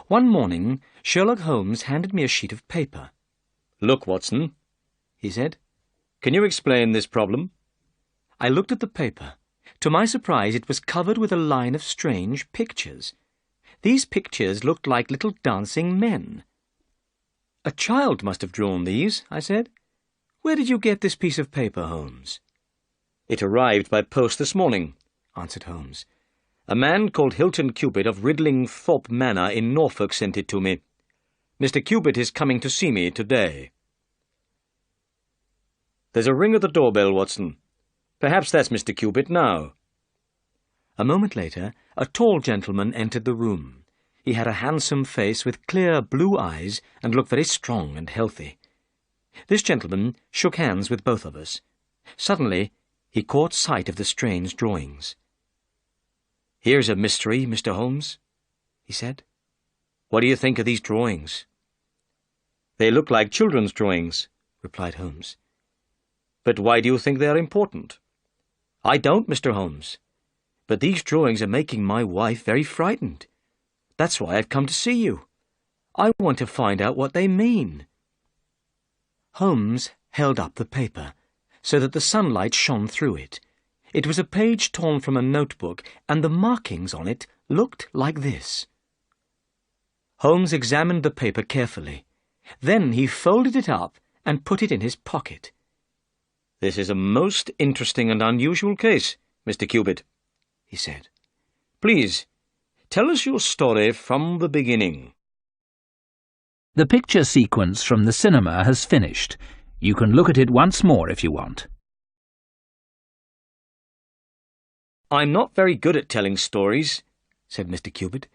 One morning, Sherlock Holmes handed me a sheet of paper. "Look, Watson," he said. "can you explain this problem?" I looked at the paper. To my surprise, it was covered with a line of strange pictures. These pictures looked like little dancing men. "A child must have drawn these," I said. "Where did you get this piece of paper, Holmes?" "It arrived by post this morning," answered Holmes. "A man called Hilton Cubitt of Ridlingthorpe Manor in Norfolk sent it to me. Mr. Cubitt is coming to see me today." "There's a ring at the doorbell, Watson. Perhaps that's Mr. Cubitt now." A moment later, a tall gentleman entered the room. He had a handsome face with clear blue eyes and looked very strong and healthy. This gentleman shook hands with both of us. Suddenly, he caught sight of the strange drawings. "Here's a mystery, Mr. Holmes," he said. "What do you think of these drawings?" "They look like children's drawings," replied Holmes. "But why do you think they are important?" "I don't, Mr. Holmes. But these drawings are making my wife very frightened. That's why I've come to see you. I want to find out what they mean." Holmes held up the paper, so that the sunlight shone through it. It was a page torn from a notebook, and the markings on it looked like this. Holmes examined the paper carefully. Then he folded it up and put it in his pocket. "This is a most interesting and unusual case, Mr. Cubitt," he said. "Please, tell us your story from the beginning." The picture sequence from the cinema has finished. You can look at it once more if you want. "I'm not very good at telling stories," said Mr. Cubitt.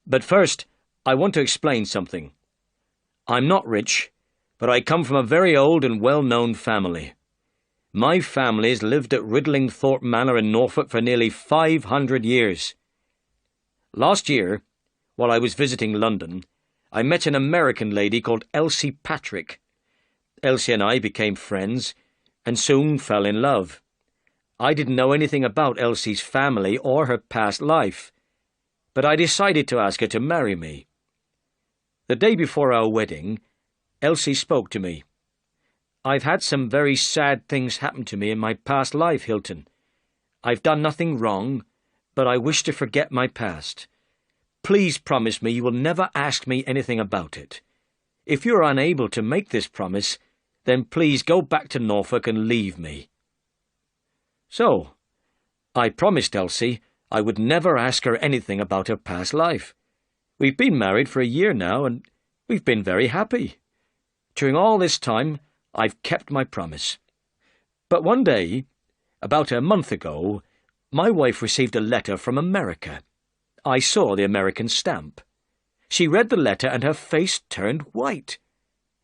"But first, I want to explain something. I'm not rich, but I come from a very old and well-known family. My family has lived at Ridlingthorpe Manor in Norfolk for nearly 500 years. Last year, while I was visiting London, I met an American lady called Elsie Patrick. Elsie and I became friends, and soon fell in love. I didn't know anything about Elsie's family or her past life, but I decided to ask her to marry me. The day before our wedding, Elsie spoke to me. "I've had some very sad things happen to me in my past life, Hilton. I've done nothing wrong, but I wish to forget my past. Please promise me you will never ask me anything about it. If you are unable to make this promise, then please go back to Norfolk and leave me." So, I promised Elsie I would never ask her anything about her past life. We've been married for a year now, and we've been very happy. During all this time, I've kept my promise. But one day, about a month ago, my wife received a letter from America. I saw the American stamp. She read the letter and her face turned white.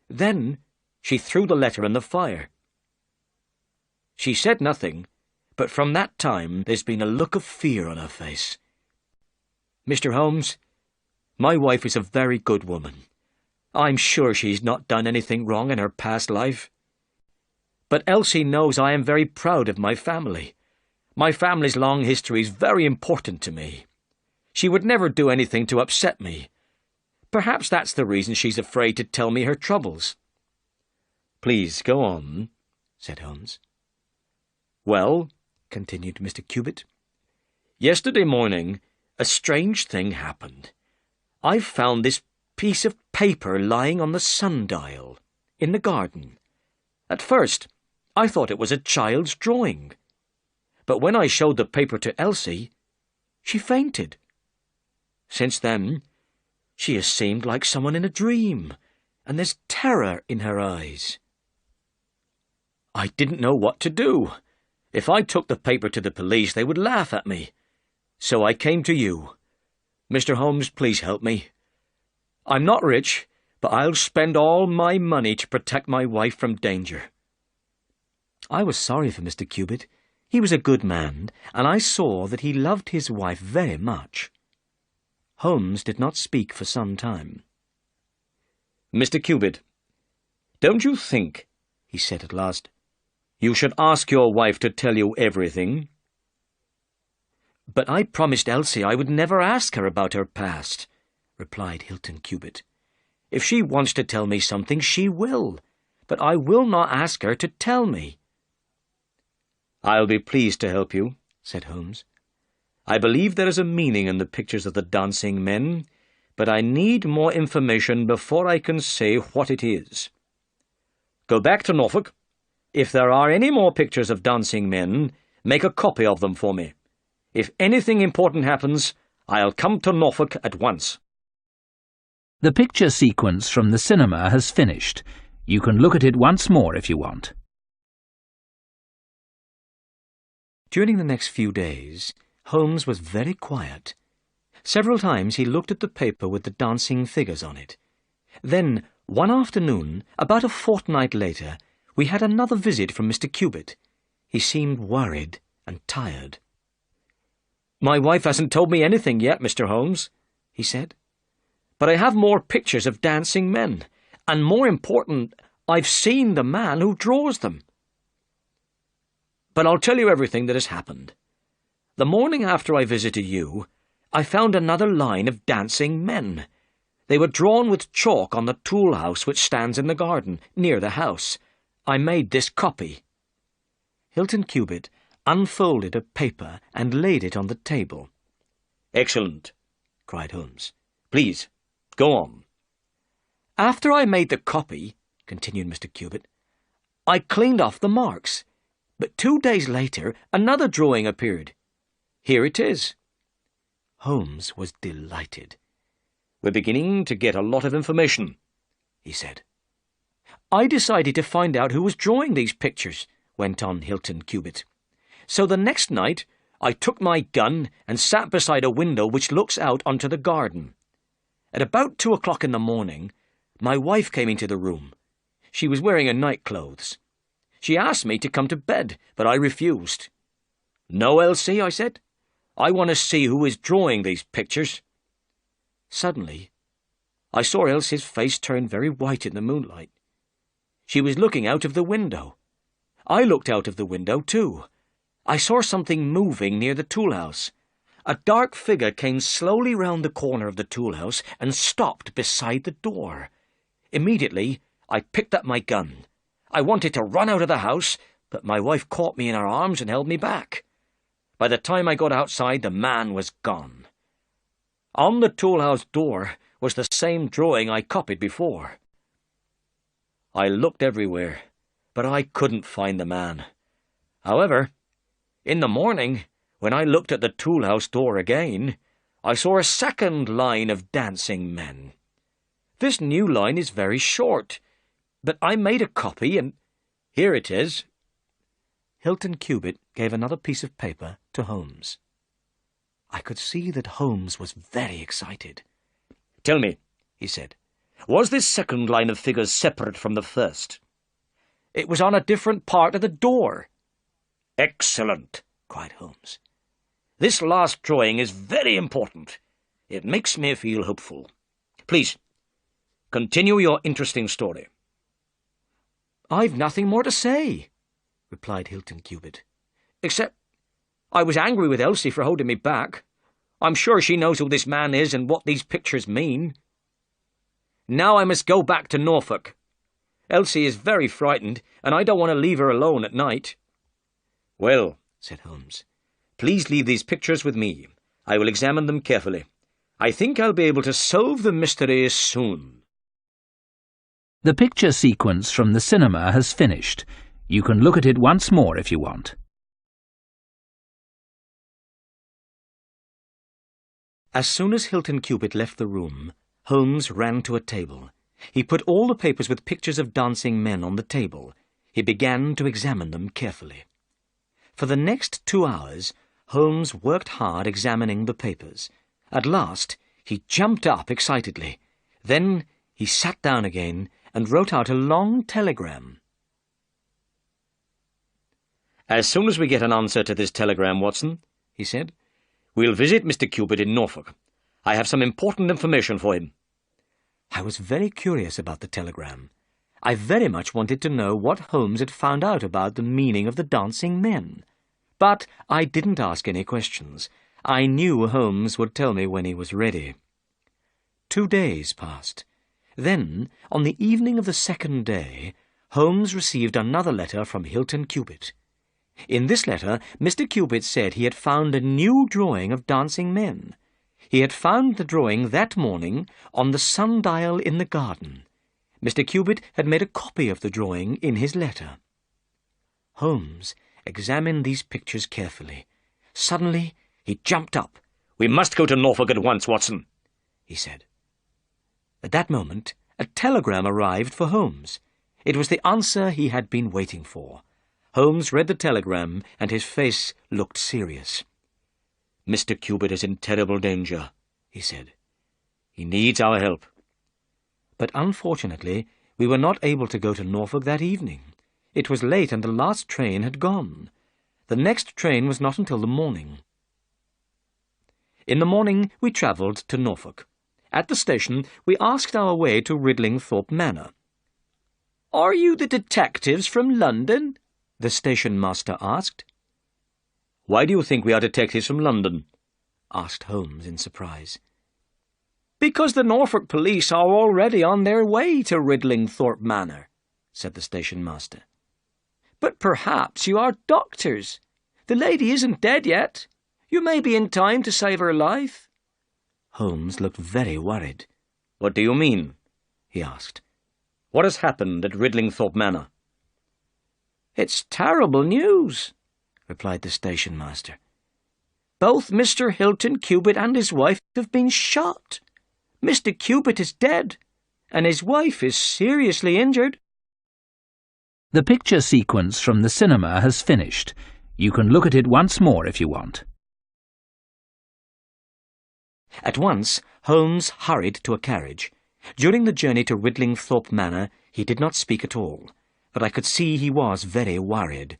Then she threw the letter in the fire. She said nothing, but from that time there's been a look of fear on her face. Mr. Holmes, my wife is a very good woman. I'm sure she's not done anything wrong in her past life. But Elsie knows I am very proud of my family. My family's long history is very important to me. She would never do anything to upset me. Perhaps that's the reason she's afraid to tell me her troubles." "Please go on," said Holmes. "Well," continued Mr. Cubitt, "yesterday morning a strange thing happened. I found this piece of paper lying on the sundial in the garden. At first, I thought it was a child's drawing. But when I showed the paper to Elsie, she fainted. Since then, she has seemed like someone in a dream, and there's terror in her eyes. I didn't know what to do. If I took the paper to the police, they would laugh at me. So I came to you. Mr. Holmes, please help me. I'm not rich, but I'll spend all my money to protect my wife from danger." I was sorry for Mr. Cubitt. He was a good man, and I saw that he loved his wife very much. Holmes did not speak for some time. "Mr. Cubitt, don't you think," he said at last, "you should ask your wife to tell you everything?" "But I promised Elsie I would never ask her about her past," replied Hilton Cubitt. "If she wants to tell me something, she will, but I will not ask her to tell me." "I'll be pleased to help you," said Holmes. "I believe there is a meaning in the pictures of the dancing men, but I need more information before I can say what it is. Go back to Norfolk. If there are any more pictures of dancing men, make a copy of them for me. If anything important happens, I'll come to Norfolk at once." The picture sequence from the cinema has finished. You can look at it once more if you want. During the next few days, Holmes was very quiet. Several times he looked at the paper with the dancing figures on it. Then, one afternoon, about a fortnight later, we had another visit from Mr. Cubitt. He seemed worried and tired. "My wife hasn't told me anything yet, Mr. Holmes," he said. "But I have more pictures of dancing men, and more important, I've seen the man who draws them. But I'll tell you everything that has happened. The morning after I visited you, I found another line of dancing men. They were drawn with chalk on the tool house which stands in the garden, near the house. I made this copy." Hilton Cubitt unfolded a paper and laid it on the table. "Excellent," cried Holmes. "Please, go on." "After I made the copy," continued Mr. Cubitt, "I cleaned off the marks, but 2 days later another drawing appeared. Here it is." Holmes was delighted. "We're beginning to get a lot of information," he said. "I decided to find out who was drawing these pictures," went on Hilton Cubitt. "So the next night I took my gun and sat beside a window which looks out onto the garden. At about 2 o'clock in the morning, my wife came into the room. She was wearing her nightclothes. She asked me to come to bed, but I refused. 'No, Elsie,' I said. 'I want to see who is drawing these pictures.' Suddenly, I saw Elsie's face turn very white in the moonlight. She was looking out of the window. I looked out of the window too. I saw something moving near the toolhouse. A dark figure came slowly round the corner of the toolhouse and stopped beside the door. Immediately, I picked up my gun. I wanted to run out of the house, but my wife caught me in her arms and held me back. By the time I got outside, the man was gone. On the toolhouse door was the same drawing I copied before. I looked everywhere, but I couldn't find the man. However, in the morning, when I looked at the toolhouse door again, I saw a second line of dancing men. This new line is very short, but I made a copy, and here it is." Hilton Cubitt gave another piece of paper to Holmes. I could see that Holmes was very excited. "Tell me," he said, "was this second line of figures separate from the first?" "It was on a different part of the door." "Excellent," cried Holmes. "This last drawing is very important. It makes me feel hopeful. Please, continue your interesting story." "I've nothing more to say," replied Hilton Cubitt, "except I was angry with Elsie for holding me back. I'm sure she knows who this man is and what these pictures mean. Now I must go back to Norfolk. Elsie is very frightened, and I don't want to leave her alone at night." "Well," said Holmes, "please leave these pictures with me. I will examine them carefully. I think I'll be able to solve the mystery soon." The picture sequence from the cinema has finished. You can look at it once more if you want. As soon as Hilton Cubitt left the room, Holmes ran to a table. He put all the papers with pictures of dancing men on the table. He began to examine them carefully. For the next 2 hours, Holmes worked hard examining the papers. At last, he jumped up excitedly. Then he sat down again and wrote out a long telegram. "As soon as we get an answer to this telegram, Watson," he said, "we'll visit Mr. Cubitt in Norfolk. I have some important information for him." I was very curious about the telegram. I very much wanted to know what Holmes had found out about the meaning of the dancing men. But I didn't ask any questions. I knew Holmes would tell me when he was ready. 2 days passed. Then, on the evening of the second day, Holmes received another letter from Hilton Cubitt. In this letter, Mr. Cubitt said he had found a new drawing of dancing men. He had found the drawing that morning on the sundial in the garden. Mr. Cubitt had made a copy of the drawing in his letter. Holmes examined these pictures carefully. Suddenly, he jumped up. "We must go to Norfolk at once, Watson," he said. At that moment, a telegram arrived for Holmes. It was the answer he had been waiting for. Holmes read the telegram, and his face looked serious. "Mr. Cubitt is in terrible danger," he said. "He needs our help." But unfortunately, we were not able to go to Norfolk that evening. It was late and the last train had gone. The next train was not until the morning. In the morning we travelled to Norfolk. At the station we asked our way to Ridlingthorpe Manor. "Are you the detectives from London?" the station master asked. "Why do you think we are detectives from London?" asked Holmes in surprise. "Because the Norfolk police are already on their way to Ridlingthorpe Manor," said the station master. "But perhaps you are doctors. The lady isn't dead yet. You may be in time to save her life." Holmes looked very worried. "What do you mean?" he asked. "What has happened at Ridlingthorpe Manor?" "It's terrible news," replied the station master. "Both Mr. Hilton Cubitt and his wife have been shot. Mr. Cubitt is dead, and his wife is seriously injured." The picture sequence from the cinema has finished. You can look at it once more if you want. At once, Holmes hurried to a carriage. During the journey to Ridlingthorpe Manor, he did not speak at all, but I could see he was very worried.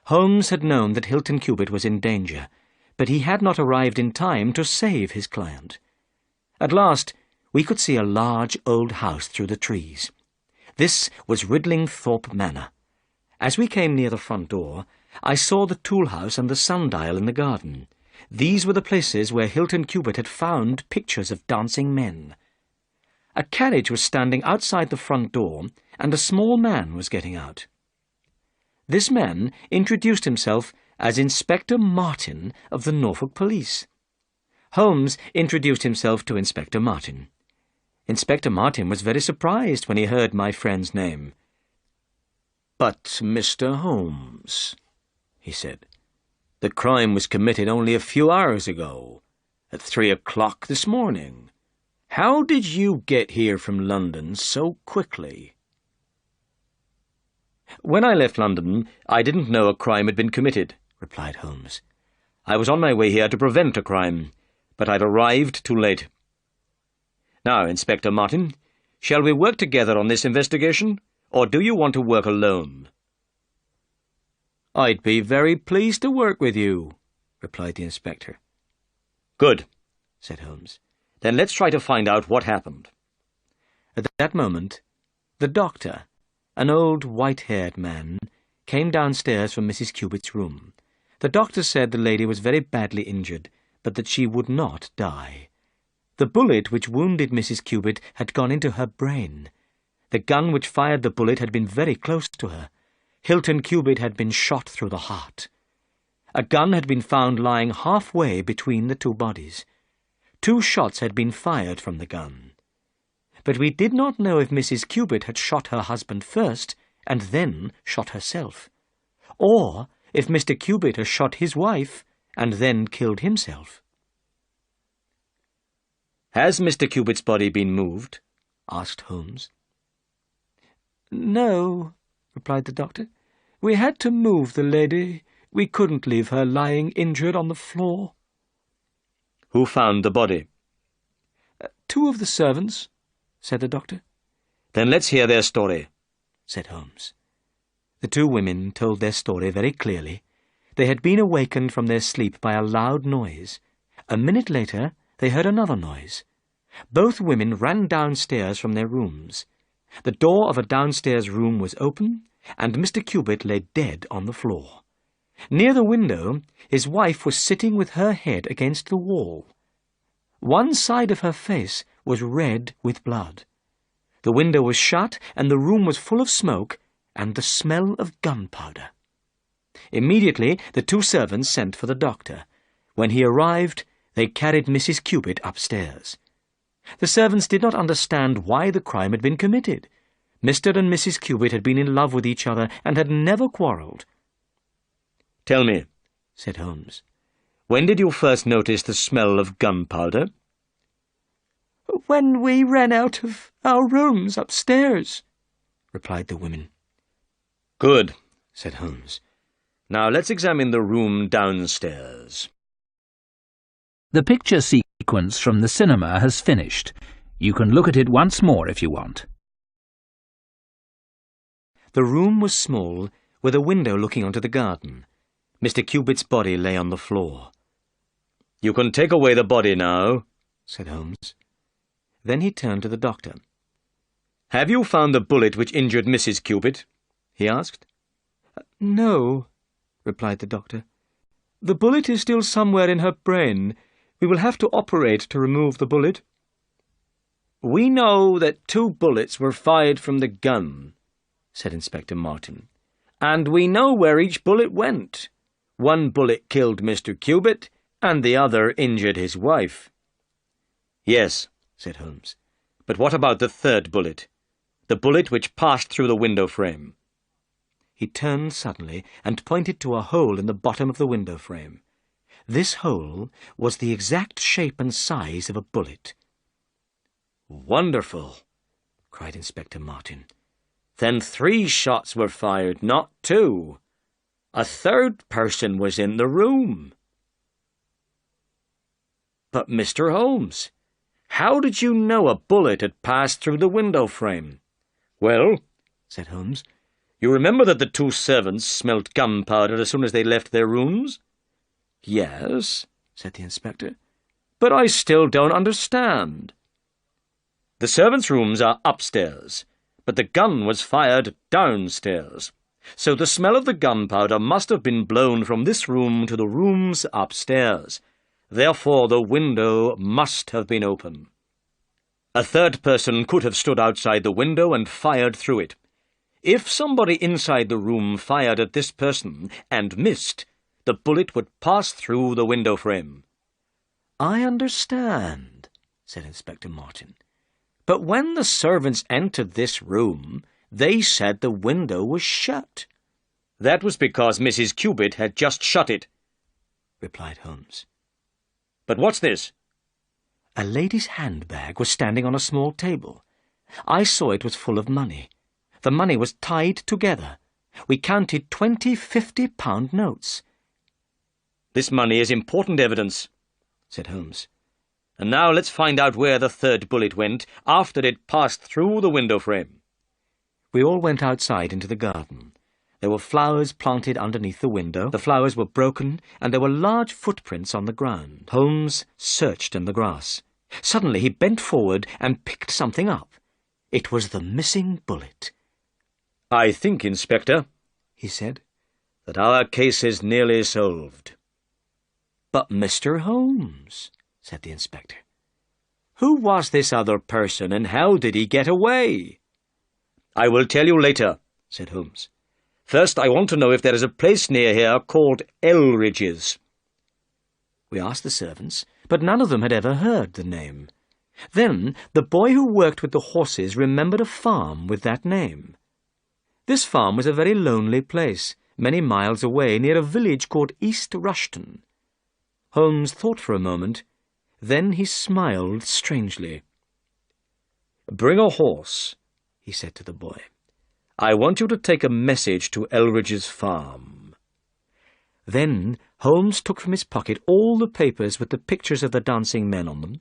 Holmes had known that Hilton Cubitt was in danger, but he had not arrived in time to save his client. At last, we could see a large old house through the trees. This was Ridlingthorpe Manor. As we came near the front door, I saw the tool house and the sundial in the garden. These were the places where Hilton Cubitt had found pictures of dancing men. A carriage was standing outside the front door, and a small man was getting out. This man introduced himself as Inspector Martin of the Norfolk Police. Holmes introduced himself to Inspector Martin. Inspector Martin was very surprised when he heard my friend's name. "But, Mr. Holmes," he said, "the crime was committed only a few hours ago, at 3 o'clock this morning. How did you get here from London so quickly?" "When I left London, I didn't know a crime had been committed," replied Holmes. "I was on my way here to prevent a crime, but I'd arrived too late. Now, Inspector Martin, shall we work together on this investigation, or do you want to work alone?" "I'd be very pleased to work with you," replied the inspector. "Good," said Holmes. "Then let's try to find out what happened." At that moment, the doctor, an old white-haired man, came downstairs from Mrs. Cubitt's room. The doctor said the lady was very badly injured, but that she would not die. The bullet which wounded Mrs. Cubitt had gone into her brain. The gun which fired the bullet had been very close to her. Hilton Cubitt had been shot through the heart. A gun had been found lying halfway between the two bodies. 2 shots had been fired from the gun. But we did not know if Mrs. Cubitt had shot her husband first and then shot herself, or if Mr. Cubitt had shot his wife and then killed himself. "Has Mr. Cubitt's body been moved?" asked Holmes. "No," replied the doctor. "We had to move the lady. We couldn't leave her lying injured on the floor." "Who found the body?" 2 of the servants," said the doctor. "Then let's hear their story," said Holmes. The 2 women told their story very clearly. They had been awakened from their sleep by a loud noise. A minute later, they heard another noise. Both women ran downstairs from their rooms. The door of a downstairs room was open, and Mr. Cubitt lay dead on the floor. Near the window, his wife was sitting with her head against the wall. One side of her face was red with blood. The window was shut, and the room was full of smoke and the smell of gunpowder. Immediately, the two servants sent for the doctor. When he arrived, they carried Mrs. Cupid upstairs. The servants did not understand why the crime had been committed. Mr. and Mrs. Cupid had been in love with each other and had never quarrelled. "Tell me," said Holmes, "when did you first notice the smell of gunpowder?" "When we ran out of our rooms upstairs," replied the women. "Good," said Holmes. "Now let's examine the room downstairs." The picture sequence from the cinema has finished. You can look at it once more if you want. The room was small, with a window looking onto the garden. Mr. Cupid's body lay on the floor. "You can take away the body now," said Holmes. Then he turned to the doctor. "Have you found the bullet which injured Mrs. Cupid?" he asked. "No," replied the doctor. "The bullet is still somewhere in her brain. We will have to operate to remove the bullet." "We know that 2 bullets were fired from the gun," said Inspector Martin, "and we know where each bullet went. 1 bullet killed Mr. Cupid, and the other injured his wife." "Yes," said Holmes, "but what about the 3rd bullet? The bullet which passed through the window frame?" He turned suddenly and pointed to a hole in the bottom of the window frame. This hole was the exact shape and size of a bullet. "Wonderful!" cried Inspector Martin. "Then 3 shots were fired, not 2. A 3rd person was in the room." "But, Mr. Holmes, how did you know a bullet had passed through the window frame?" "Well," said Holmes, "you remember that the 2 servants smelt gunpowder as soon as they left their rooms?" "Yes," said the inspector. "But I still don't understand. The servants' rooms are upstairs, but the gun was fired downstairs. So the smell of the gunpowder must have been blown from this room to the rooms upstairs. Therefore the window must have been open. A 3rd person could have stood outside the window and fired through it. If somebody inside the room fired at this person and missed, the bullet would pass through the window frame." "I understand," said Inspector Martin. "But when the servants entered this room, they said the window was shut." "That was because Mrs. Cupid had just shut it," replied Holmes. "But what's this?" A lady's handbag was standing on a small table. I saw it was full of money. The money was tied together. We counted 20 50-pound notes. "This money is important evidence," said Holmes. "And now let's find out where the 3rd bullet went after it passed through the window frame." We all went outside into the garden. There were flowers planted underneath the window. The flowers were broken, and there were large footprints on the ground. Holmes searched in the grass. Suddenly he bent forward and picked something up. It was the missing bullet. "I think, Inspector," he said, "that our case is nearly solved." "But, Mr. Holmes," said the inspector, "who was this other person and how did he get away?" "I will tell you later," said Holmes. "First, I want to know if there is a place near here called Elridge's." We asked the servants, but none of them had ever heard the name. Then the boy who worked with the horses remembered a farm with that name. This farm was a very lonely place, many miles away, near a village called East Rushton. Holmes thought for a moment. Then he smiled strangely. "Bring a horse," he said to the boy. "I want you to take a message to Elridge's farm." Then Holmes took from his pocket all the papers with the pictures of the dancing men on them.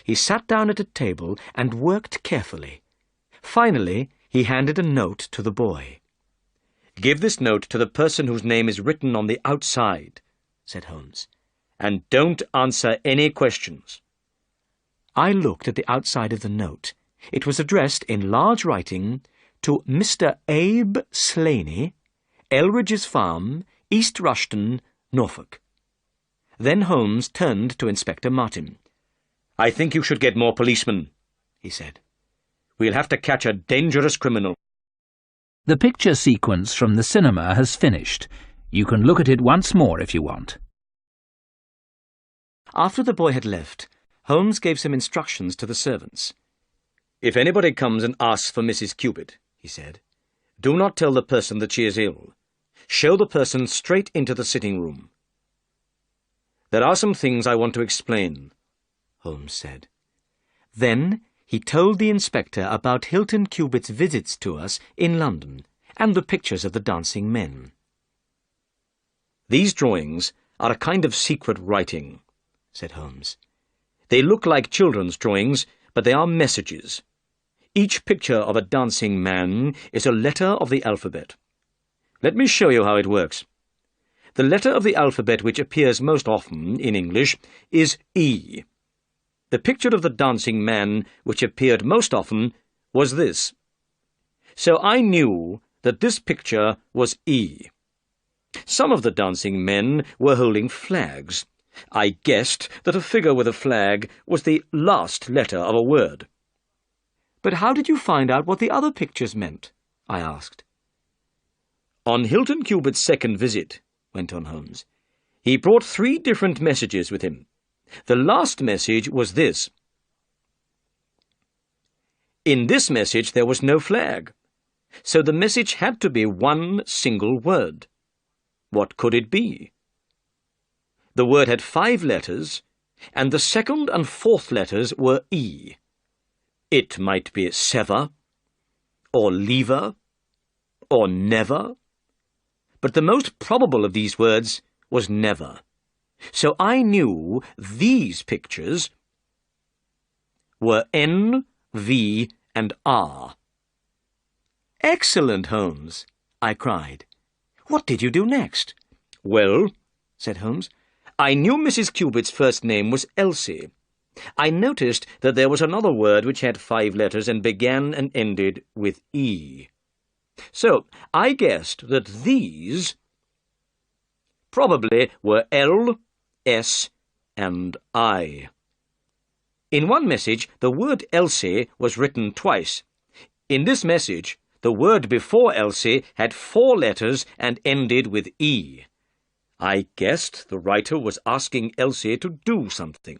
He sat down at a table and worked carefully. Finally, he handed a note to the boy. "Give this note to the person whose name is written on the outside," said Holmes, "and don't answer any questions." I looked at the outside of the note. It was addressed in large writing to Mr. Abe Slaney, Elridge's Farm, East Rushton, Norfolk. Then Holmes turned to Inspector Martin. I think you should get more policemen, he said. We'll have to catch a dangerous criminal. The picture sequence from the cinema has finished. You can look at it once more if you want. After the boy had left, Holmes gave some instructions to the servants. If anybody comes and asks for Mrs. Cupid, he said, do not tell the person that she is ill. Show the person straight into the sitting room. There are some things I want to explain, Holmes said. Then he told the inspector about Hilton Cubit's visits to us in London and the pictures of the dancing men. These drawings are a kind of secret writing, said Holmes. They look like children's drawings, but they are messages. Each picture of a dancing man is a letter of the alphabet. Let me show you how it works. The letter of the alphabet which appears most often in English is E. The picture of the dancing man which appeared most often was this. So I knew that this picture was E. Some of the dancing men were holding flags. I guessed that a figure with a flag was the last letter of a word. But how did you find out what the other pictures meant? I asked. On Hilton Cubit's second visit, went on Holmes, he brought 3 different messages with him. The last message was this. In this message there was no flag, so the message had to be one single word. What could it be? The word had 5 letters, and the second and fourth letters were E. It might be sever, or lever, or never, but the most probable of these words was never. So I knew these pictures were N, V, and R. Excellent, Holmes, I cried. What did you do next? Well, said Holmes, I knew Mrs. Cubit's first name was Elsie. I noticed that there was another word which had 5 letters and began and ended with E. So I guessed that these probably were L, S, and I. In one message, the word Elsie was written twice. In this message, the word before Elsie had 4 letters and ended with E. I guessed the writer was asking Elsie to do something.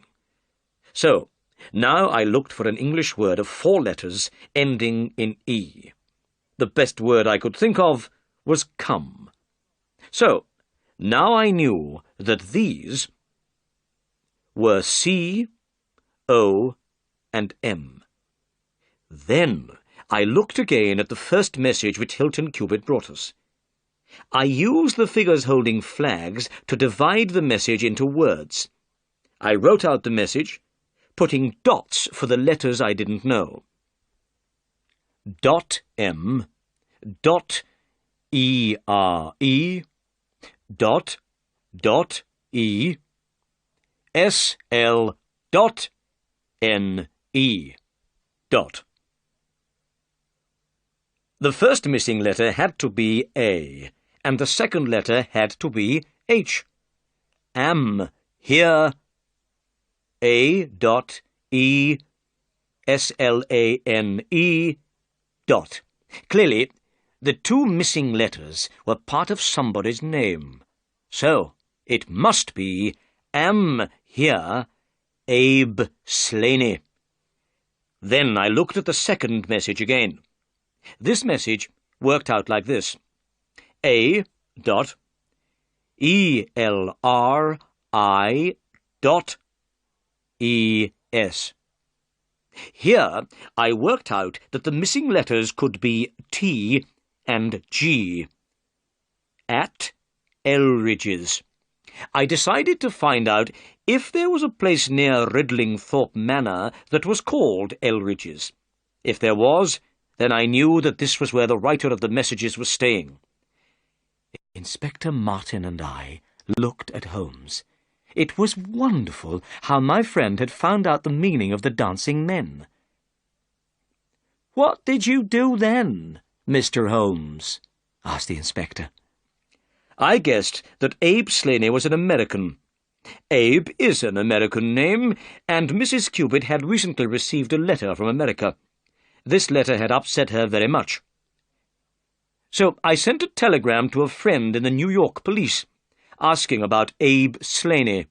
So, now I looked for an English word of 4 letters ending in E. The best word I could think of was come. So, now I knew that these were C, O, and M. Then I looked again at the first message which Hilton Cubit brought us. I used the figures holding flags to divide the message into words. I wrote out the message, putting dots for the letters I didn't know. Dot M, dot E-R-E, dot E, S-L dot N-E dot. The first missing letter had to be A, and the second letter had to be H. Am here A dot E S-L-A-N-E dot. Clearly, the 2 missing letters were part of somebody's name. So, it must be Am here Abe Slaney. Then I looked at the second message again. This message worked out like this. A dot E-L-R-I dot E-S. Here I worked out that the missing letters could be T and G. At Elridge's. I decided to find out if there was a place near Ridlingthorpe Manor that was called Elridge's. If there was, then I knew that this was where the writer of the messages was staying. Inspector Martin and I looked at Holmes. It was wonderful how my friend had found out the meaning of the dancing men. "What did you do then, Mr. Holmes?" asked the inspector. I guessed that Abe Slaney was an American. Abe is an American name, and Mrs. Cupid had recently received a letter from America. This letter had upset her very much. So I sent a telegram to a friend in the New York police, asking about Abe Slaney.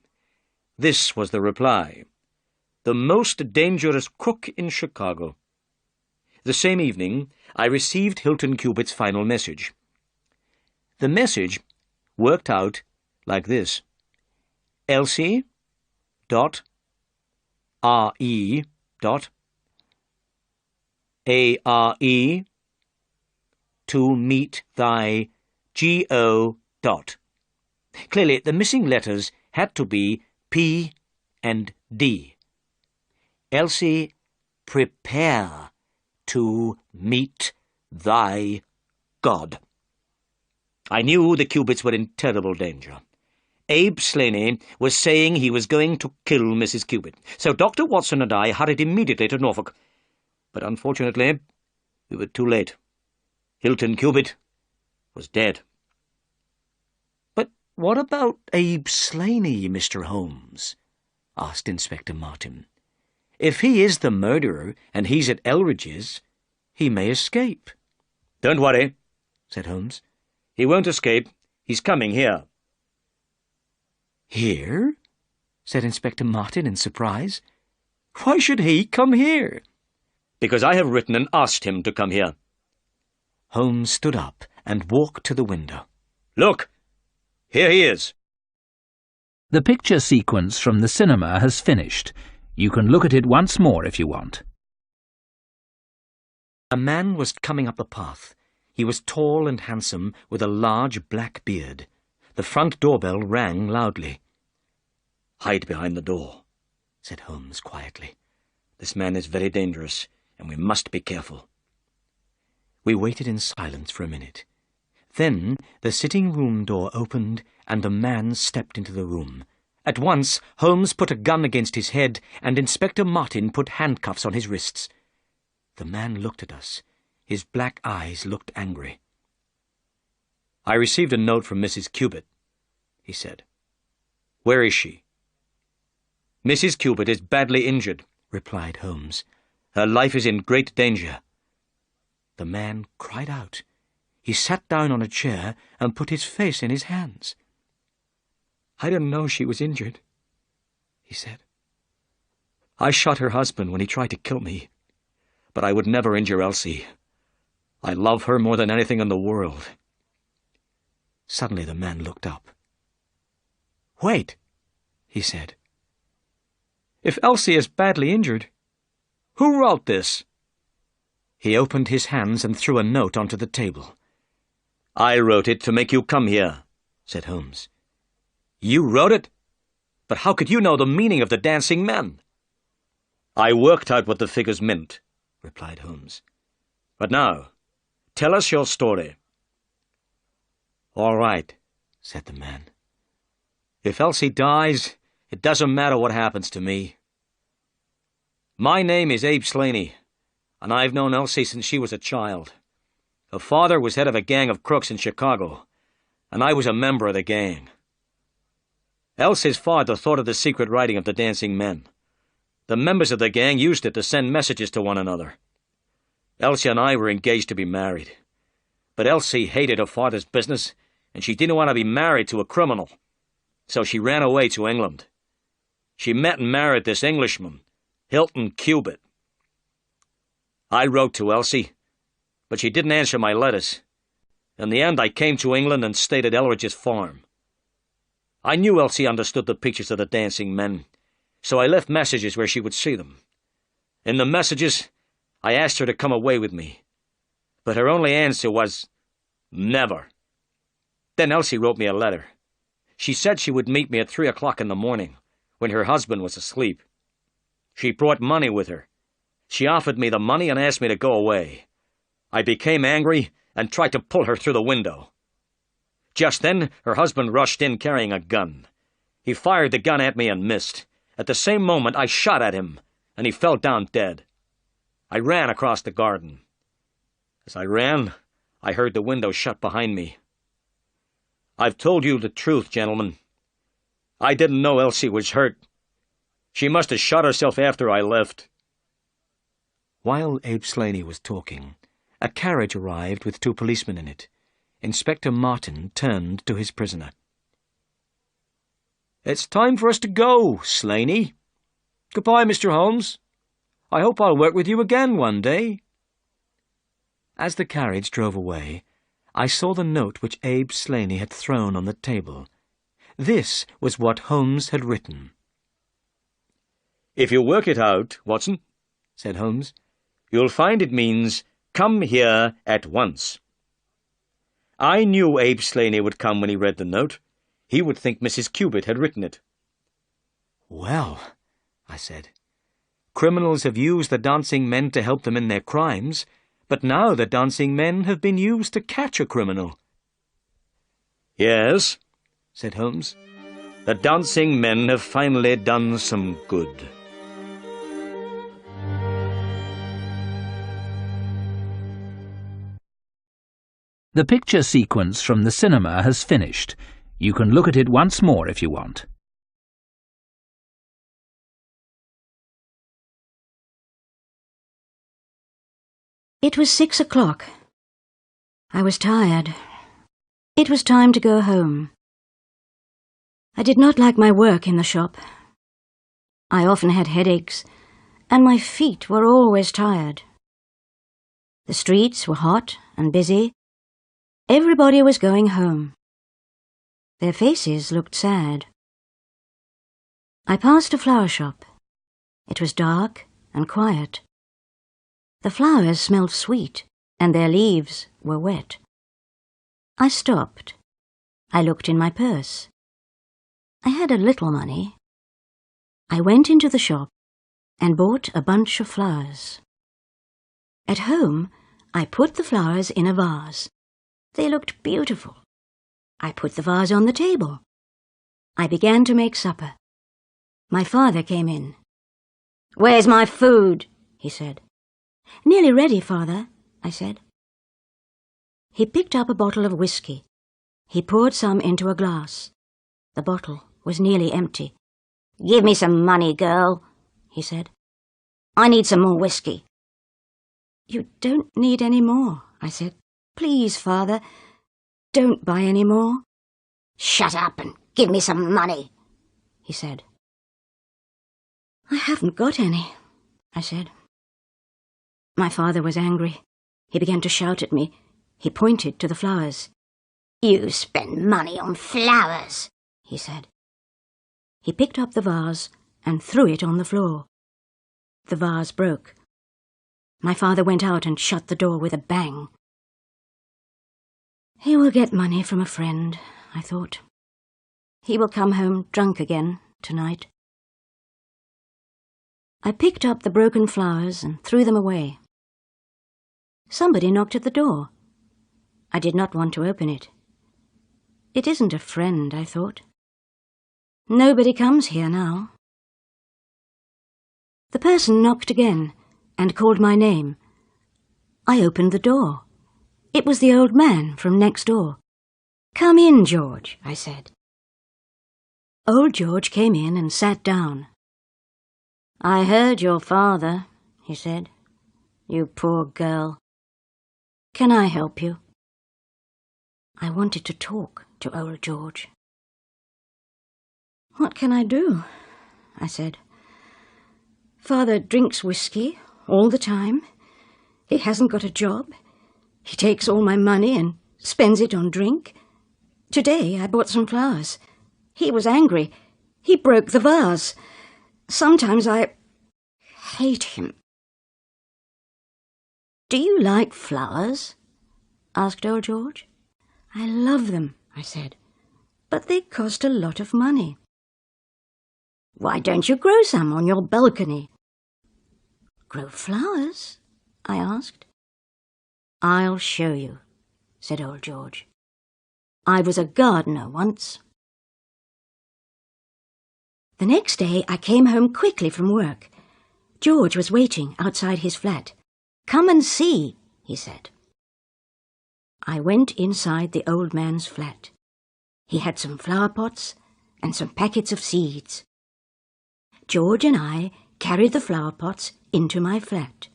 This was the reply: "The most dangerous crook in Chicago." The same evening, I received Hilton Cupid's final message. The message worked out like this: Elsie dot R.E. dot A.R.E. to meet thy G.O. dot. Clearly, the missing letters had to be P and D. Elsie, prepare to meet thy God. I knew the Cupids were in terrible danger. Abe Slaney was saying he was going to kill Mrs. Cupid, so Dr. Watson and I hurried immediately to Norfolk. But unfortunately, we were too late. Hilton Cupid was dead. "But what about Abe Slaney, Mr. Holmes?" asked Inspector Martin. "If he is the murderer and he's at Elridge's, he may escape." "Don't worry," said Holmes. "He won't escape. He's coming here." "Here?" said Inspector Martin in surprise. "Why should he come here?" "Because I have written and asked him to come here." Holmes stood up and walked to the window. "Look! Here he is." The picture sequence from the cinema has finished. You can look at it once more if you want. A man was coming up the path. He was tall and handsome, with a large black beard. The front doorbell rang loudly. "Hide behind the door," said Holmes quietly. "This man is very dangerous, and we must be careful." We waited in silence for a minute. Then the sitting-room door opened, and a man stepped into the room. At once, Holmes put a gun against his head, and Inspector Martin put handcuffs on his wrists. The man looked at us. His black eyes looked angry. "I received a note from Mrs. Cupid," he said. "Where is she?" "Mrs. Cupid is badly injured," replied Holmes. "Her life is in great danger." The man cried out. He sat down on a chair and put his face in his hands. "I didn't know she was injured," he said. "I shot her husband when he tried to kill me, but I would never injure Elsie. I love her more than anything in the world." Suddenly the man looked up. "Wait," he said. "If Elsie is badly injured, who wrote this?" He opened his hands and threw a note onto the table. "I wrote it to make you come here," said Holmes. "You wrote it? But how could you know the meaning of the dancing men?" "I worked out what the figures meant," replied Holmes. "But now, tell us your story." "All right," said the man. "If Elsie dies, it doesn't matter what happens to me. My name is Abe Slaney, and I've known Elsie since she was a child. Her father was head of a gang of crooks in Chicago, and I was a member of the gang. Elsie's father thought of the secret writing of the dancing men. The members of the gang used it to send messages to one another. Elsie and I were engaged to be married, but Elsie hated her father's business, and she didn't want to be married to a criminal, so she ran away to England. She met and married this Englishman, Hilton Cupid. I wrote to Elsie, but she didn't answer my letters. In the end, I came to England and stayed at Elridge's farm. I knew Elsie understood the pictures of the dancing men, so I left messages where she would see them. In the messages, I asked her to come away with me, but her only answer was, 'Never.' Then Elsie wrote me a letter. She said she would meet me at 3 o'clock in the morning, when her husband was asleep. She brought money with her. She offered me the money and asked me to go away. I became angry and tried to pull her through the window. Just then, her husband rushed in carrying a gun. He fired the gun at me and missed. At the same moment, I shot at him, and he fell down dead. I ran across the garden. As I ran, I heard the window shut behind me. I've told you the truth, gentlemen. I didn't know Elsie was hurt. She must have shot herself after I left." While Abe Slaney was talking, a carriage arrived with 2 policemen in it. Inspector Martin turned to his prisoner. "It's time for us to go, Slaney. Goodbye, Mr. Holmes. I hope I'll work with you again one day." As the carriage drove away, I saw the note which Abe Slaney had thrown on the table. This was what Holmes had written. "If you work it out, Watson," said Holmes, "you'll find it means, 'Come here at once.' I knew Abe Slaney would come when he read the note. He would think Mrs. Cubitt had written it." "Well," I said, "criminals have used the dancing men to help them in their crimes, but now the dancing men have been used to catch a criminal." "Yes," said Holmes. "the dancing men have finally done some good." The picture sequence from the cinema has finished. You can look at it once more if you want. It was 6 o'clock. I was tired. It was time to go home. I did not like my work in the shop. I often had headaches, and my feet were always tired. The streets were hot and busy. Everybody was going home. Their faces looked sad. I passed a flower shop. It was dark and quiet. The flowers smelled sweet, and their leaves were wet. I stopped. I looked in my purse. I had a little money. I went into the shop and bought a bunch of flowers. At home, I put the flowers in a vase. They looked beautiful. I put the vase on the table. I began to make supper. My father came in. "Where's my food?" he said. "Nearly ready, Father," I said. He picked up a bottle of whiskey. He poured some into a glass. The bottle was nearly empty. "Give me some money, girl," he said. "I need some more whiskey." "You don't need any more," I said. "Please, Father, don't buy any more." "Shut up and give me some money," he said. "I haven't got any," I said. My father was angry. He began to shout at me. He pointed to the flowers. "You spend money on flowers," he said. He picked up the vase and threw it on the floor. The vase broke. My father went out and shut the door with a bang. He will get money from a friend, I thought. He will come home drunk again tonight. I picked up the broken flowers and threw them away. Somebody knocked at the door. I did not want to open it. It isn't a friend, I thought. Nobody comes here now. The person knocked again and called my name. I opened the door. It was the old man from next door. "Come in, George," I said. Old George came in and sat down. "I heard your father," he said. "You poor girl. Can I help you?" I wanted to talk to old George. "What can I do?" I said. "Father drinks whiskey all the time. He hasn't got a job. He takes all my money and spends it on drink. Today I bought some flowers. He was angry. He broke the vase. Sometimes I hate him." "Do you like flowers?" asked old George. "I love them," I said, "but they cost a lot of money." "Why don't you grow some on your balcony?" "Grow flowers?" I asked. "I'll show you," said old George. "I was a gardener once." The next day I came home quickly from work. George was waiting outside his flat. "Come and see," he said. I went inside the old man's flat. He had some flower pots and some packets of seeds. George and I carried the flower pots into my flat.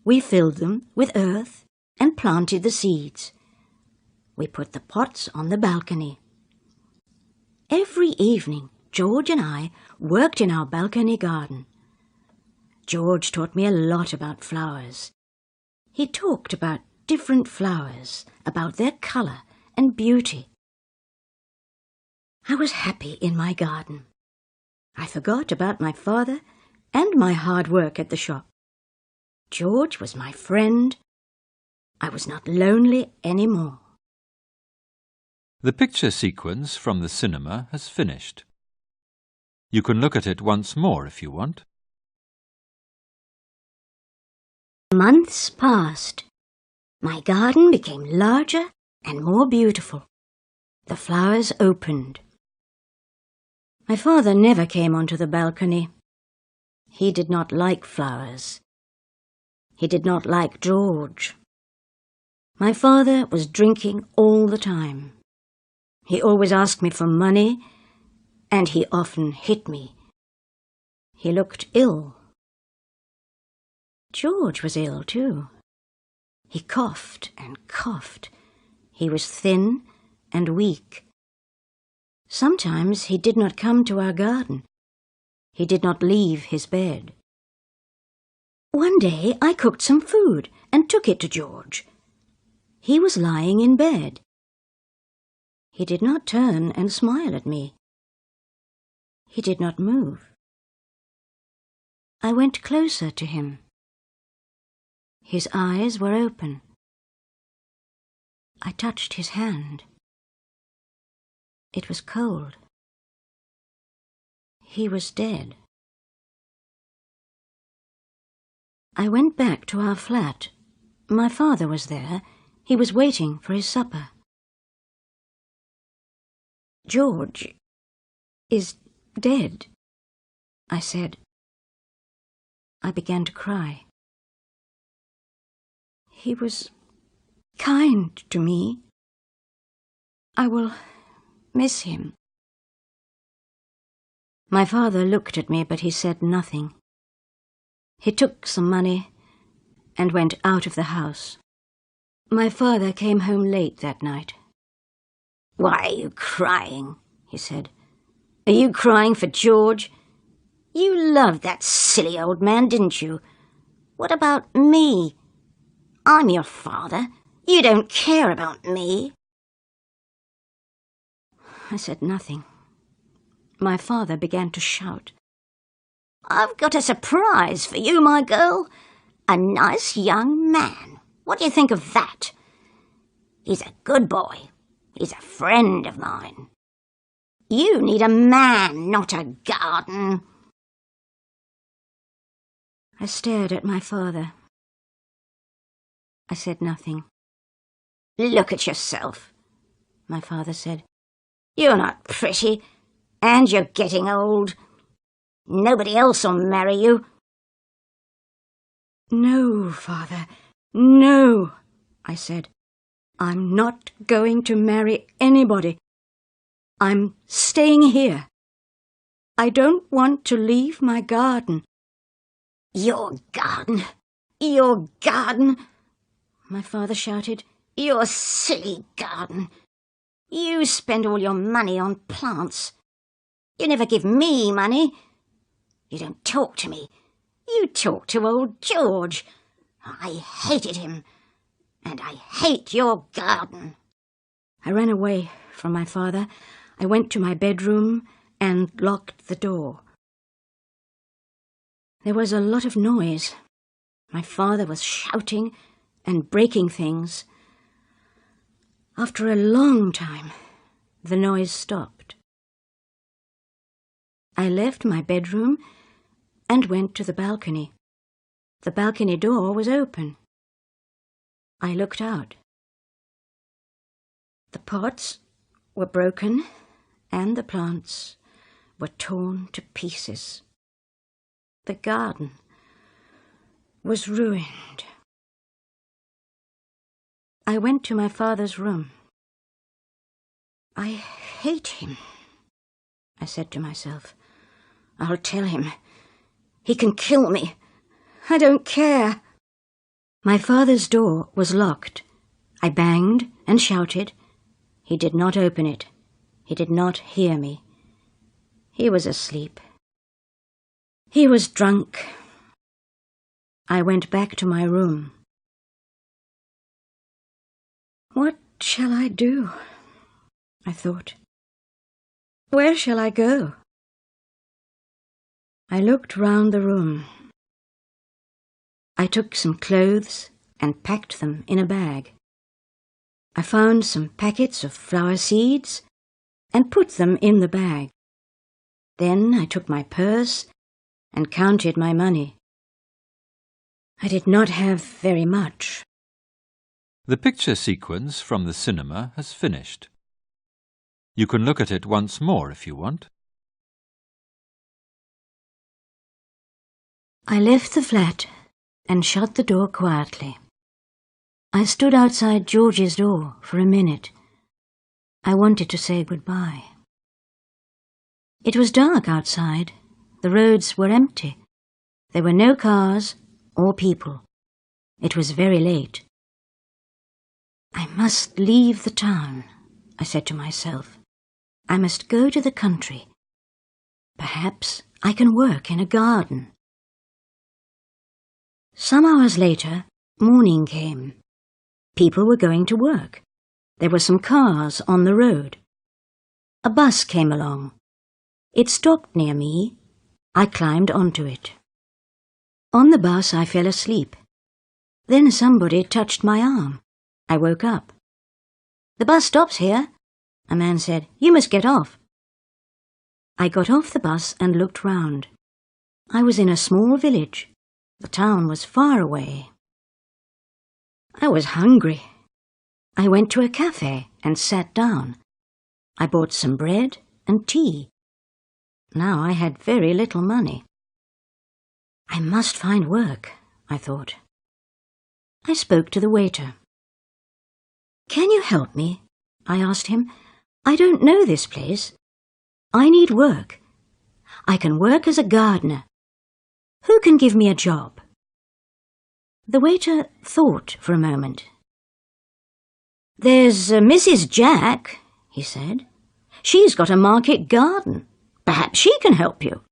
We filled them with earth and planted the seeds. We put the pots on the balcony. Every evening, George and I worked in our balcony garden. George taught me a lot about flowers. He talked about different flowers, about their colour and beauty. I was happy in my garden. I forgot about my father and my hard work at the shop. George was my friend. I was not lonely any more. The picture sequence from the cinema has finished. You can look at it once more if you want. Months passed. My garden became larger and more beautiful. The flowers opened. My father never came onto the balcony. He did not like flowers. He did not like George. My father was drinking all the time. He always asked me for money, and he often hit me. He looked ill. George was ill too. He coughed and coughed. He was thin and weak. Sometimes he did not come to our garden. He did not leave his bed. One day I cooked some food and took it to George. He was lying in bed. He did not turn and smile at me. He did not move. I went closer to him. His eyes were open. I touched his hand. It was cold. He was dead. I went back to our flat. My father was there. He was waiting for his supper. George is dead, I said. I began to cry. He was kind to me. I will miss him. My father looked at me, but he said nothing. He took some money and went out of the house. My father came home late that night. "Why are you crying?" he said. "Are you crying for George? You loved that silly old man, didn't you? What about me? I'm your father. You don't care about me." I said nothing. My father began to shout. "I've got a surprise for you, my girl. A nice young man. What do you think of that? He's a good boy. He's a friend of mine. You need a man, not a garden." I stared at my father. I said nothing. "Look at yourself," my father said. "You're not pretty, and you're getting old. Nobody else will marry you." "No, father, no," I said. "I'm not going to marry anybody. I'm staying here. I don't want to leave my garden." "Your garden? Your garden?" my father shouted. "Your silly garden. You spend all your money on plants. You never give me money. You don't talk to me. You talk to old George. I hated him, and I hate your garden." I ran away from my father. I went to my bedroom and locked the door. There was a lot of noise. My father was shouting and breaking things. After a long time, the noise stopped. I left my bedroom and went to the balcony. The balcony door was open. I looked out. The pots were broken and the plants were torn to pieces. The garden was ruined. I went to my father's room. I hate him. I said to myself. I'll tell him. He can kill me. I don't care. My father's door was locked. I banged and shouted. He did not open it. He did not hear me. He was asleep. He was drunk. I went back to my room. What shall I do? I thought. Where shall I go? I looked round the room. I took some clothes and packed them in a bag. I found some packets of flower seeds and put them in the bag. Then I took my purse and counted my money. I did not have very much. The picture sequence from the cinema has finished. You can look at it once more if you want. I left the flat and shut the door quietly. I stood outside George's door for a minute. I wanted to say goodbye. It was dark outside. The roads were empty. There were no cars or people. It was very late. I must leave the town, I said to myself. I must go to the country. Perhaps I can work in a garden. Some hours later, morning came. People were going to work. There were some cars on the road. A bus came along. It stopped near me. I climbed onto it. On the bus I fell asleep. Then somebody touched my arm. I woke up. "The bus stops here," a man said. "You must get off." I got off the bus and looked round. I was in a small village. The town was far away. I was hungry. I went to a cafe and sat down. I bought some bread and tea. Now I had very little money. I must find work, I thought. I spoke to the waiter. "Can you help me?" I asked him. "I don't know this place. I need work. I can work as a gardener. Who can give me a job?" The waiter thought for a moment. "There's Mrs. Jack," he said. "She's got a market garden. Perhaps she can help you."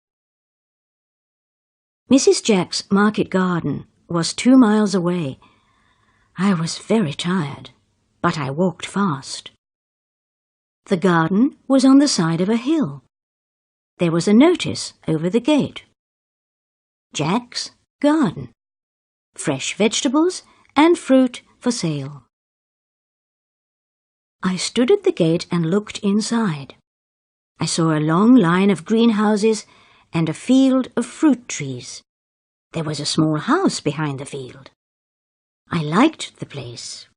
Mrs. Jack's market garden was 2 miles away. I was very tired, but I walked fast. The garden was on the side of a hill. There was a notice over the gate. Jack's Garden. Fresh vegetables and fruit for sale. I stood at the gate and looked inside. I saw a long line of greenhouses and a field of fruit trees. There was a small house behind the field. I liked the place.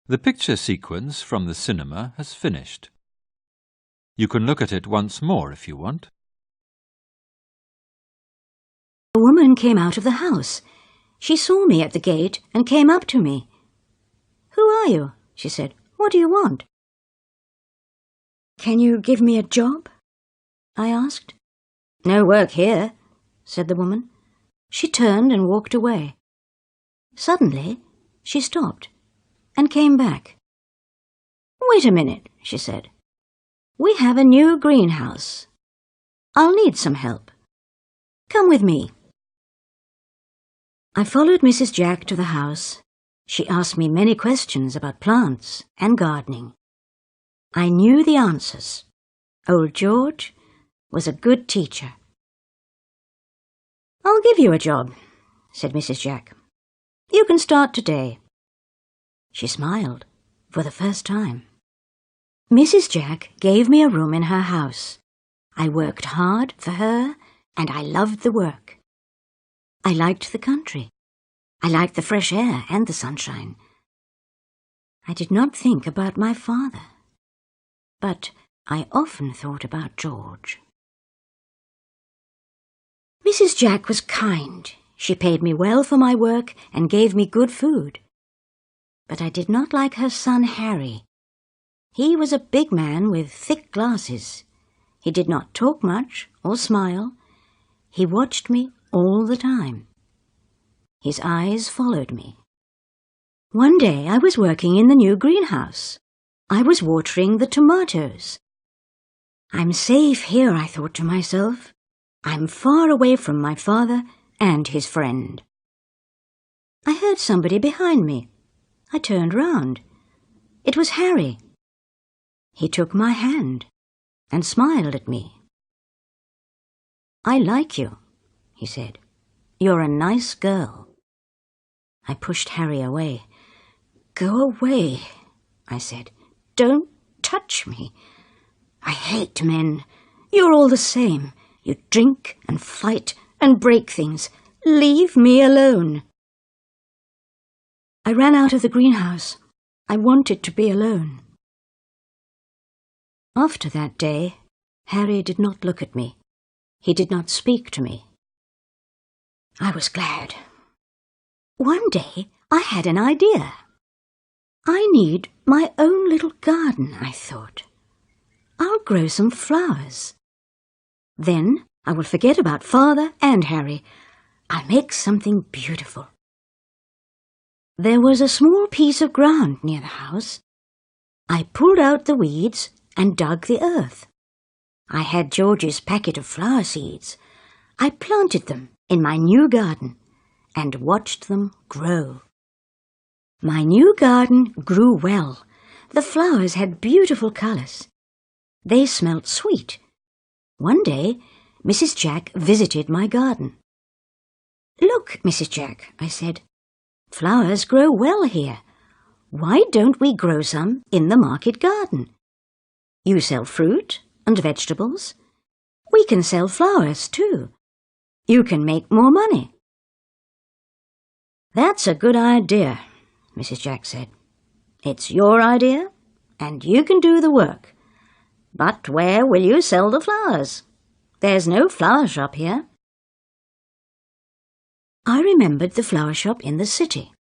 The picture sequence from the cinema has finished. You can look at it once more if you want. A woman came out of the house. She saw me at the gate and came up to me. "Who are you?" she said. "What do you want?" "Can you give me a job?" I asked. "No work here," said the woman. She turned and walked away. Suddenly, she stopped and came back. "Wait a minute," she said. "We have a new greenhouse. I'll need some help. Come with me." I followed Mrs. Jack to the house. She asked me many questions about plants and gardening. I knew the answers. Old George was a good teacher. "I'll give you a job," said Mrs. Jack. "You can start today." She smiled for the first time. Mrs. Jack gave me a room in her house. I worked hard for her, and I loved the work. I liked the country. I liked the fresh air and the sunshine. I did not think about my father, but I often thought about George. Mrs. Jack was kind. She paid me well for my work and gave me good food. But I did not like her son Harry. He was a big man with thick glasses. He did not talk much or smile. He watched me all the time. His eyes followed me. One day I was working in the new greenhouse. I was watering the tomatoes. I'm safe here, I thought to myself. I'm far away from my father and his friend. I heard somebody behind me. I turned round. It was Harry. He took my hand and smiled at me. "I like you," he said. "You're a nice girl." I pushed Harry away. "Go away," I said. "Don't touch me. I hate men. You're all the same. You drink and fight and break things. Leave me alone." I ran out of the greenhouse. I wanted to be alone. After that day, Harry did not look at me. He did not speak to me. I was glad. One day I had an idea. I need my own little garden, I thought. I'll grow some flowers. Then I will forget about Father and Harry. I'll make something beautiful. There was a small piece of ground near the house. I pulled out the weeds and dug the earth. I had George's packet of flower seeds. I planted them in my new garden and watched them grow. My new garden grew well. The flowers had beautiful colours. They smelt sweet. One day, Mrs. Jack visited my garden. "Look, Mrs. Jack," I said. "Flowers grow well here. Why don't we grow some in the market garden? You sell fruit and vegetables. We can sell flowers too. You can make more money." "That's a good idea," Mrs. Jack said. "It's your idea, and you can do the work. But where will you sell the flowers? There's no flower shop here." I remembered the flower shop in the city.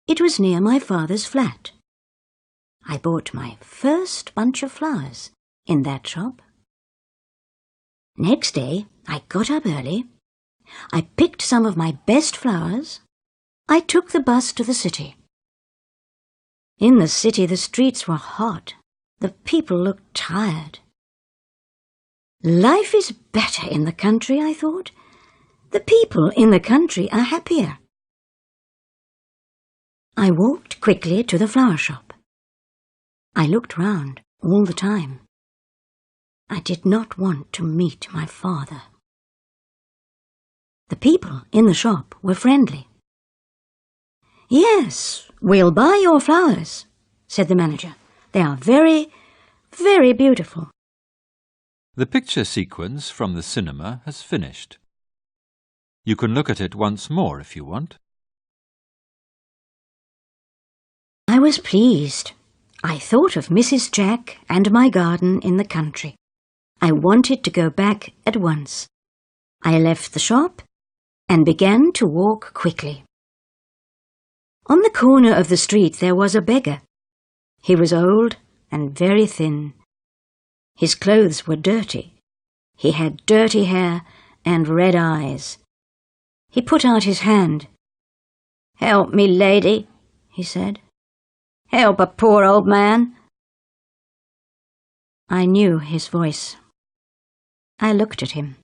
It was near my father's flat. I bought my first bunch of flowers in that shop. Next day, I got up early. I picked some of my best flowers. I took the bus to the city. In the city, the streets were hot. The people looked tired. Life is better in the country, I thought. The people in the country are happier. I walked quickly to the flower shop. I looked round all the time. I did not want to meet my father. The people in the shop were friendly. "Yes, we'll buy your flowers," said the manager. "They are very, very beautiful." The picture sequence from the cinema has finished. You can look at it once more if you want. I was pleased. I thought of Mrs. Jack and my garden in the country. I wanted to go back at once. I left the shop and began to walk quickly. On the corner of the street there was a beggar. He was old and very thin. His clothes were dirty. He had dirty hair and red eyes. He put out his hand. "Help me, lady," he said. "Help a poor old man." I knew his voice. I looked at him.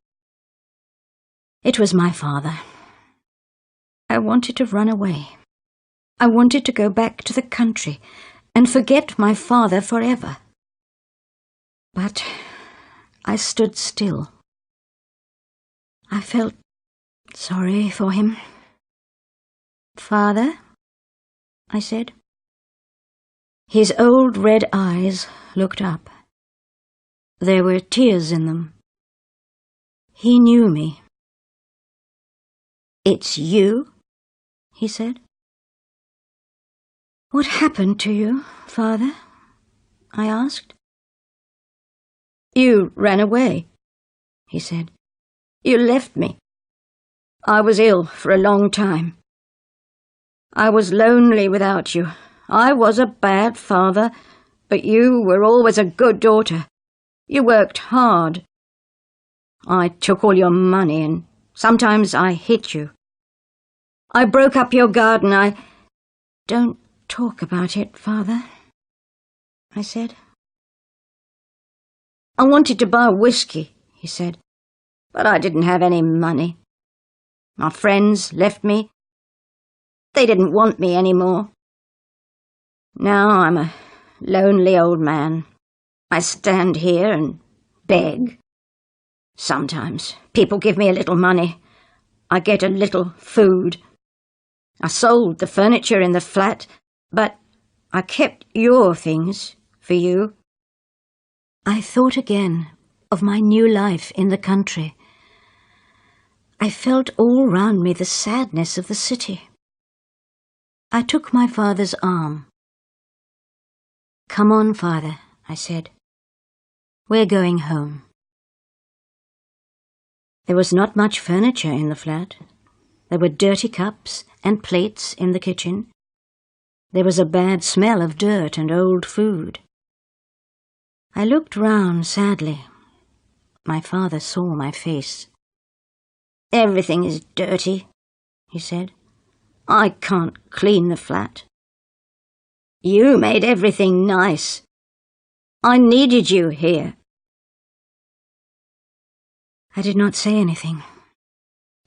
It was my father. I wanted to run away. I wanted to go back to the country and forget my father forever. But I stood still. I felt sorry for him. "Father," I said. His old red eyes looked up. There were tears in them. He knew me. "It's you?" he said. "What happened to you, Father?" I asked. "You ran away," he said. "You left me. I was ill for a long time. I was lonely without you. I was a bad father, but you were always a good daughter. You worked hard. I took all your money and sometimes I hit you. I broke up your garden. Don't talk about it, Father, I said. I wanted to buy whiskey, he said, but I didn't have any money. My friends left me. They didn't want me anymore. Now I'm a lonely old man. I stand here and beg. Sometimes people give me a little money. I get a little food. I sold the furniture in the flat, but I kept your things for you. I thought again of my new life in the country. I felt all round me the sadness of the city. I took my father's arm. "Come on, Father," I said. "We're going home." There was not much furniture in the flat. There were dirty cups and plates in the kitchen. There was a bad smell of dirt and old food. I looked round sadly. My father saw my face. "Everything is dirty," he said. "I can't clean the flat. You made everything nice. I needed you here." I did not say anything.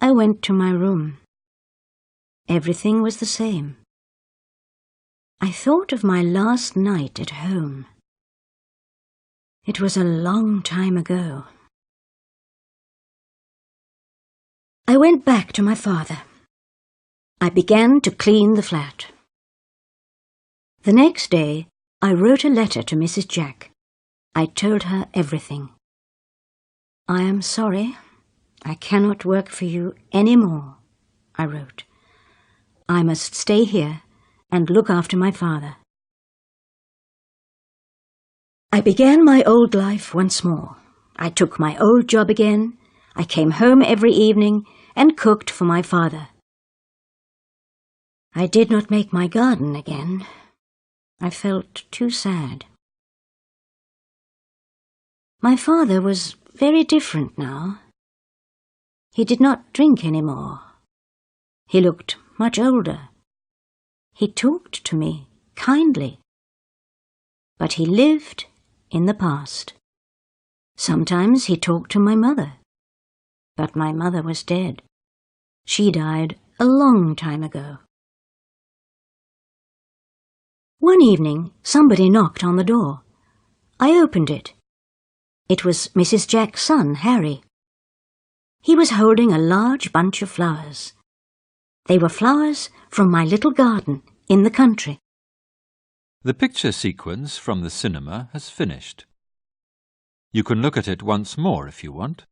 I went to my room. Everything was the same. I thought of my last night at home. It was a long time ago. I went back to my father. I began to clean the flat. The next day, I wrote a letter to Mrs. Jack. I told her everything. "I am sorry. I cannot work for you any more," I wrote. "I must stay here and look after my father." I began my old life once more. I took my old job again. I came home every evening and cooked for my father. I did not make my garden again. I felt too sad. My father was very different now. He did not drink any more. He looked much older. He talked to me kindly. But he lived in the past. Sometimes he talked to my mother. But my mother was dead. She died a long time ago. One evening, somebody knocked on the door. I opened it. It was Mrs. Jack's son, Harry. He was holding a large bunch of flowers. They were flowers from my little garden in the country. The picture sequence from the cinema has finished. You can look at it once more if you want.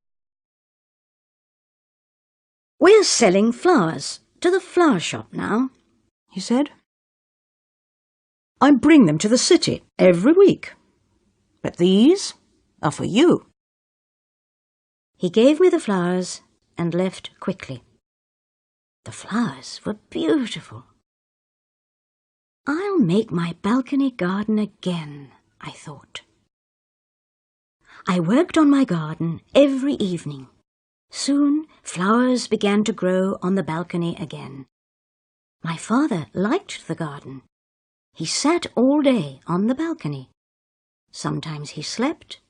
"We're selling flowers to the flower shop now," he said. "I bring them to the city every week. But these are for you." He gave me the flowers and left quickly. The flowers were beautiful. "I'll make my balcony garden again," I thought. I worked on my garden every evening. Soon flowers began to grow on the balcony again. My father liked the garden. He sat all day on the balcony. Sometimes he slept.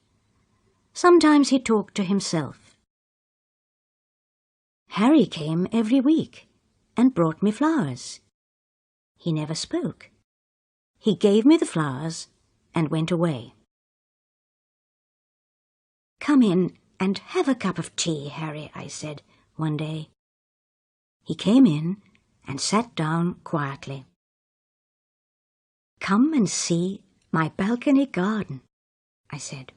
Sometimes he talked to himself. Harry came every week and brought me flowers. He never spoke. He gave me the flowers and went away. "Come in and have a cup of tea, Harry," I said one day. He came in and sat down quietly. "Come and see my balcony garden," I said.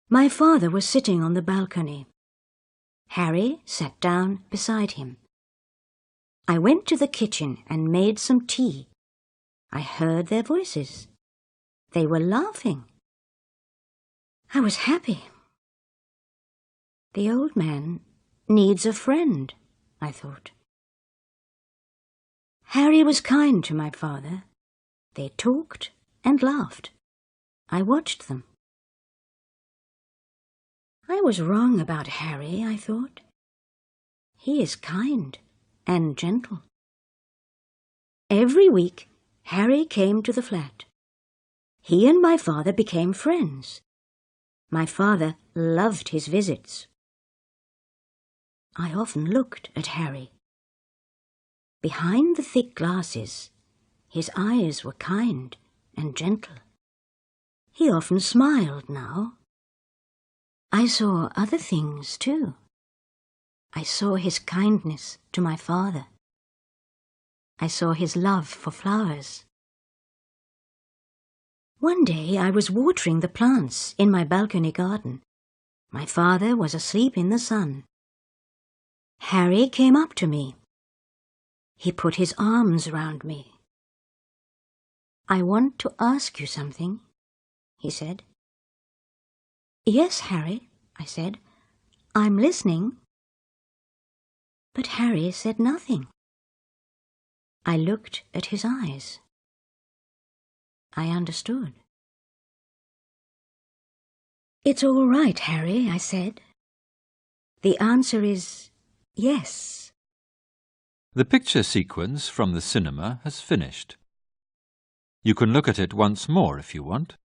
My father was sitting on the balcony. Harry sat down beside him. I went to the kitchen and made some tea. I heard their voices. They were laughing. I was happy. The old man needs a friend, I thought. Harry was kind to my father. They talked and laughed. I watched them. I was wrong about Harry, I thought. He is kind and gentle. Every week, Harry came to the flat. He and my father became friends. My father loved his visits. I often looked at Harry. Behind the thick glasses, his eyes were kind and gentle. He often smiled now. I saw other things too. I saw his kindness to my father. I saw his love for flowers. One day I was watering the plants in my balcony garden. My father was asleep in the sun. Harry came up to me. He put his arms round me. "I want to ask you something," he said. "Yes, Harry," I said. "I'm listening." But Harry said nothing. I looked at his eyes. I understood. "It's all right, Harry," I said. "The answer is yes." The picture sequence from the cinema has finished. You can look at it once more if you want.